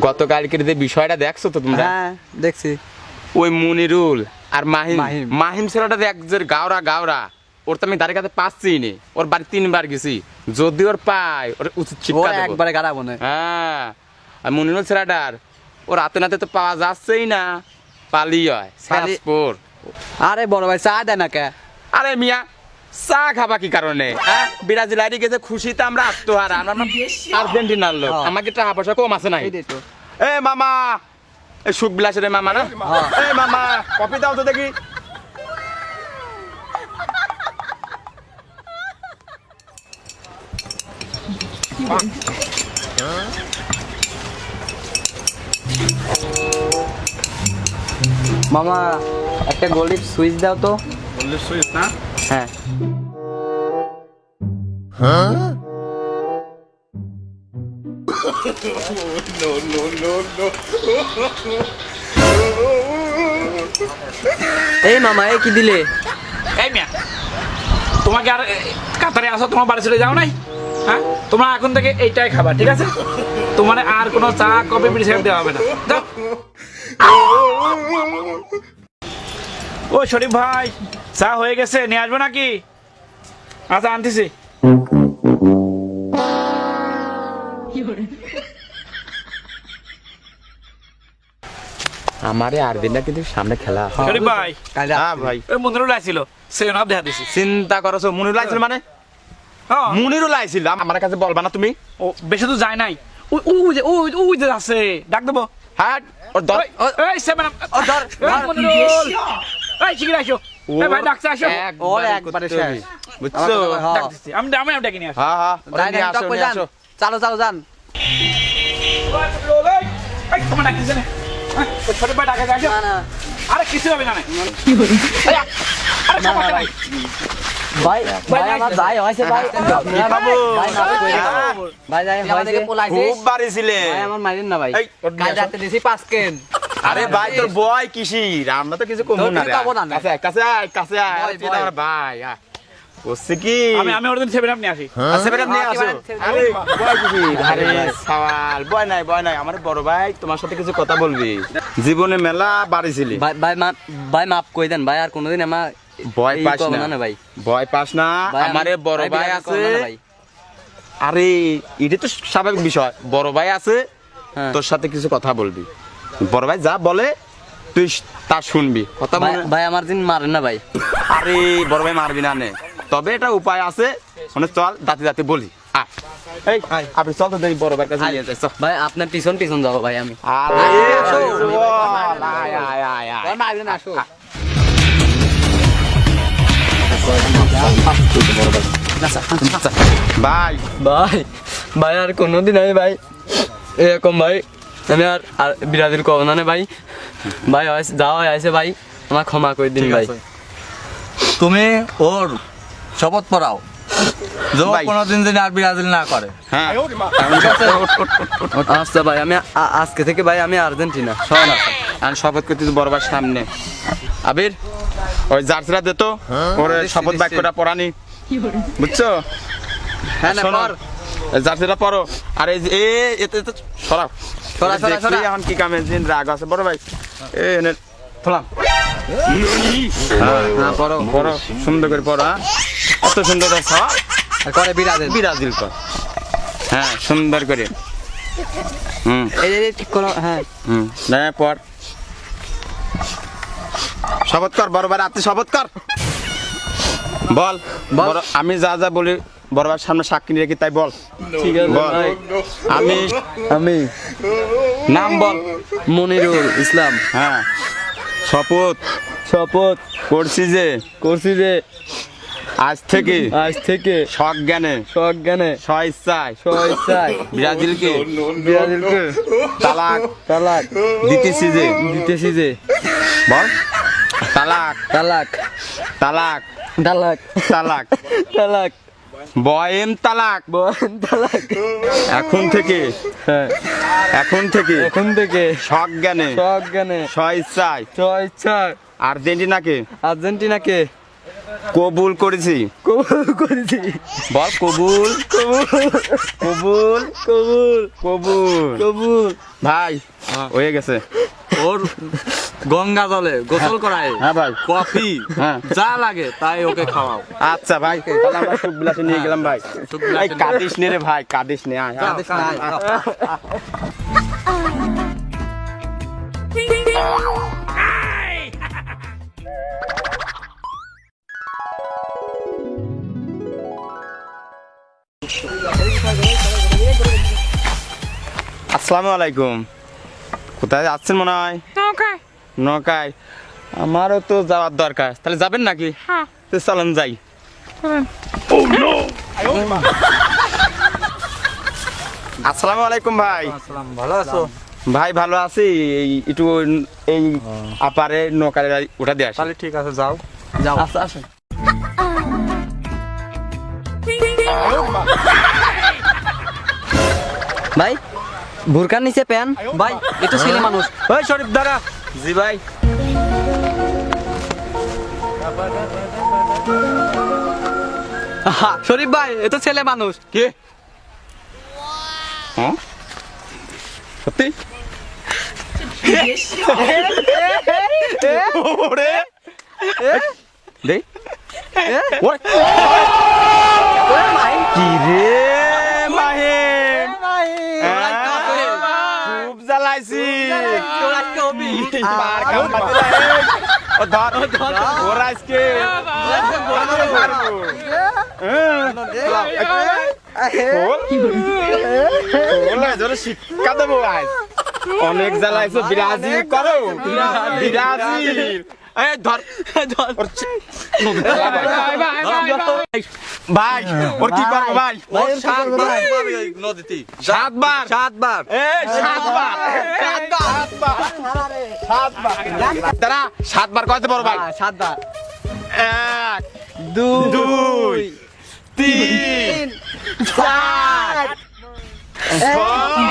গতকালকের যে বিষয়টা দেখছো তো তোমরা? হ্যাঁ দেখছি। ওই মনিরুল আর মাহিম মাহিম ছেলেটা একজোর গাওরা ওর তো আমি দাঁড়িয়ে কাছে পাচ্ছি নি। ওর বাড়ি 3 বার গেছি, যদি ওর পায় ওর উচিত শিক্ষা দেবো। একবারে গাড়া মনে। হ্যাঁ, আর মনিরুল ছেলেটার ওর হাতে নাতে তো পাওয়া যাচ্ছেই না, পালি হয় সাজপুর। আরে বড় ভাই চা দেয় না কে? আরে মিয়া চা খাবা কি কারণে? ব্রাজিল আইডি গেছে খুশিতে আমরা আত্মহারা, আমরা আর্জেন্টিনার লোক, আমাকে টাকা পয়সা কম আছে নাই। এ মামা, এই সুখ বিলাসের মামা না? এই মামা কফি দাও তো দেখি। মামা একটা গোল্ডের সুইচ দাও তো। গোল্ডের সুইচ না? হ্যাঁ। এই মামা এই কি দিলে? এই মিয়া, তোমাকে আর কাতারে আসো, তোমার বাড়ি চলে যাও নাই? হ্যাঁ, তোমরা এখন থেকে এইটাই খাবার, ঠিক আছে? তোমার আর কোনো চা কফি বিস্কুট দেওয়া হবে না। যাও। ও শরীফ ভাই, চা হয়ে গেছে, নিয়ে আসবে নাকি? আচ্ছা আনতেছি। আমারে আর্জেন্টিনা কিন্তু সামনে খেলা। শরীফ ভাই, হ্যাঁ ভাই, ওই মন্দিরও আসছিল, সে নাম দেখা দিছি। চিন্তা করছো মনিরুল আইছিল মানে? হ্যাঁ, মনিরুল আইছিল, আমার কাছে বলবা না তুমি? ও বেশি তো যায় নাই। ওই যে আছে, ডাক দেবো। হ্যাঁ, ওর দর এই সেভেন ও ধর মনিরুল, এই শিগগির আসো। এই ভাই ডাকছে, আসো। ওর একবারে শেষ, বুঝছো? ডাক দিচ্ছি, আমি ডেকে নিয়ে আসি। হ্যাঁ হ্যাঁ, ওরা নিয়ে আসো, নিয়ে আসো। চালো চালো যান। এই তোমার ডাকতেছে না? ওই ছোট ভাই ডাকে আসো। না না আরে কিছু হবে না। আরে সমস্যা নাই। ভাই ভাই আমার যাই হইছে ভাই। কি খাবো? ভাই না ভাই যাই হইছে। খুব বাড়িছিলে। ভাই আমার মাইরেন না ভাই। এই, ওর নিয়ে কাল আসো। রাতে দিছি 5 কেন। আরে ভাই তোর বয় কিসির? আমরা তো কিছু কমু না রে। তোর কি কমু না? কাছে আয়, কাছে আয়, কাছে আয়। বয়, তুই বয়। আমার ভাই। বসছে কি? আমি ওর দিন সেভেন আপ নিয়ে আসি। আচ্ছা বেটা নিয়ে আসো। আরে বয় কিসির? আরে সওয়াল, বয় নাই। আমার বড় ভাই তোমার সাথে কিছু কথা বলবি। জীবনে মেলা বাড়িছিলি। ভাই ভাই মাফ কই দেন ভাই, আর কোনোদিন আমার ভয় এই পাস করবো না ভাই। ভয় পাস না। ভাই, আমারে বড় ভাই, ভাই বিরাট আছে। করবো না ভাই। আরে এটা তো স্বাভাবিক বিষয়, বড় ভাই আছে, হ্যাঁ। তোর সাথে কিছু কথা বলবি। বড় ভাই যা বলে তুই তা শুনবি। কথা ভাই বলে ভাই আমার দিন মারেন না ভাই। আরে বড় ভাই মারবি না নে, তবে এটা উপায় আছে। মানে চল দাঁতে বলি। এই আপনি চল তো দেখি বড় ভাইয়ের কাছে নিয়ে যাই, চল। ভাই আপনার পিছন যাবো ভাই আমি। আরে আসো। চল, আয়। মারবেন না, আসো। ভাই ভাই আর কোনোদিন আমি ভাই এরকম ভাই আমি আর বিরাদির কব না ভাই। ভাই যা হয়েছে ভাই আমার ক্ষমা করে দিন ভাই। তুমি ওর শপথ পড়াও যে ও ভাই। কোনোদিন যেন আর ব্রাজিল না করে। হ্যাঁ আচ্ছা ভাই আমি আজকে থেকে ভাই আমি আর্জেন্টিনা। শোন, আমি শপথ করতেছি বড় ভাইয়ের সামনে। আবির ওই জার্সিটা দে তো, ওর শপথ বাক্যটা পড়ানি, বুঝছো? হ্যাঁ না শোনো, পর। এই জার্সিটা পড়ো। আর এই যে এতে তো সরাও। সরা, সরা, দেখলি সরা। এখন কি কামে দিন রাগ আছে বড় ভাই। এনে থলাম। হ্যাঁ পড়ো পড়ো, সুন্দর করে পড়ো। হ্যাঁ, এত সুন্দর খাওয়া করে বিরাদের। বিরাজিল কর। হ্যাঁ সুন্দর করে। এই ঠিক করো। হ্যাঁ না পর শপথ কর বড় ভাই, আপনি শপথ কর। বল বড়, আমি যা যা বলি বড় ভাইয়ের সামনে সাক্ষী রেখে তাই বল। ঠিক আছে বল। ভাই। আমি নাম বল। মনিরুল ইসলাম। হ্যাঁ, শপথ করছি যে আজ থেকে সজ্ঞানে স্বইচ্ছায় ব্রাজিলকে তালাক দিতেছি যে বল। তালাক বয়েম তালাক এখন থেকে সজ্ঞানে স্বইচ্ছায় আর্জেন্টিনাকে কবুল করেছি। কবুল করেছি। বল কবুল কবুল কবুল কবুল। কবুল। ভাই হয়ে গেছে। ওর গঙ্গা জলে গোসল করায়, হ্যাঁ ভাই। কফি হ্যাঁ। যা লাগে তাই ওকে খাওয়াও। আচ্ছা ভাই, তাহলে আমরা সুখ বিলাসে নিয়ে গেলাম ভাই। সুখ বিলাসে এই কাঁদিস নে রে ভাই, কাঁদিস নে, আয়, আয়। কাঁদিস না, আয়। আসসালামু আলাইকুম। কোথায় যাচ্ছেন মনে হয়? নৌকায়। আমারও তো যাওয়ার দরকার, তাহলে যাবেন নাকি? তো চলেন যাই। আসসালামু আলাইকুম ভাই। ভালো আছো? ভাই ভালো আছি, এই একটু এই আপারে নৌকায় উঠা দিয়ে আসি। তাহলে ঠিক আছে, যাও। যাও। আচ্ছা আসেন। ভাই বুরকার নিচে প্যান ভাই, এটা ছেলে মানুষ। ওই শরীফ দাঁড়া। জি ভাই। শরীফ ভাই, এ তো ছেলে মানুষ। কে? হ্যাঁ সত্যি? ওরে দেই ওরে কি রে মাহে, খুব জ্বালাইছি। মার খাও পাতলা হে। ও ধর ওর আজকে শিক্ষা দেবো আজ। অনেক জ্বালাইছো, বিরাজিল করো বিরাজিল। এই ধর ভাই, ওর কি করবো ভাই? ওর সাতবার পাবে এই নদীতে। সাতবার সাতবার। এই সাতবার তারা সাতবার কয়তে পারো ভাই? 7 বার। 1 2 3 4 5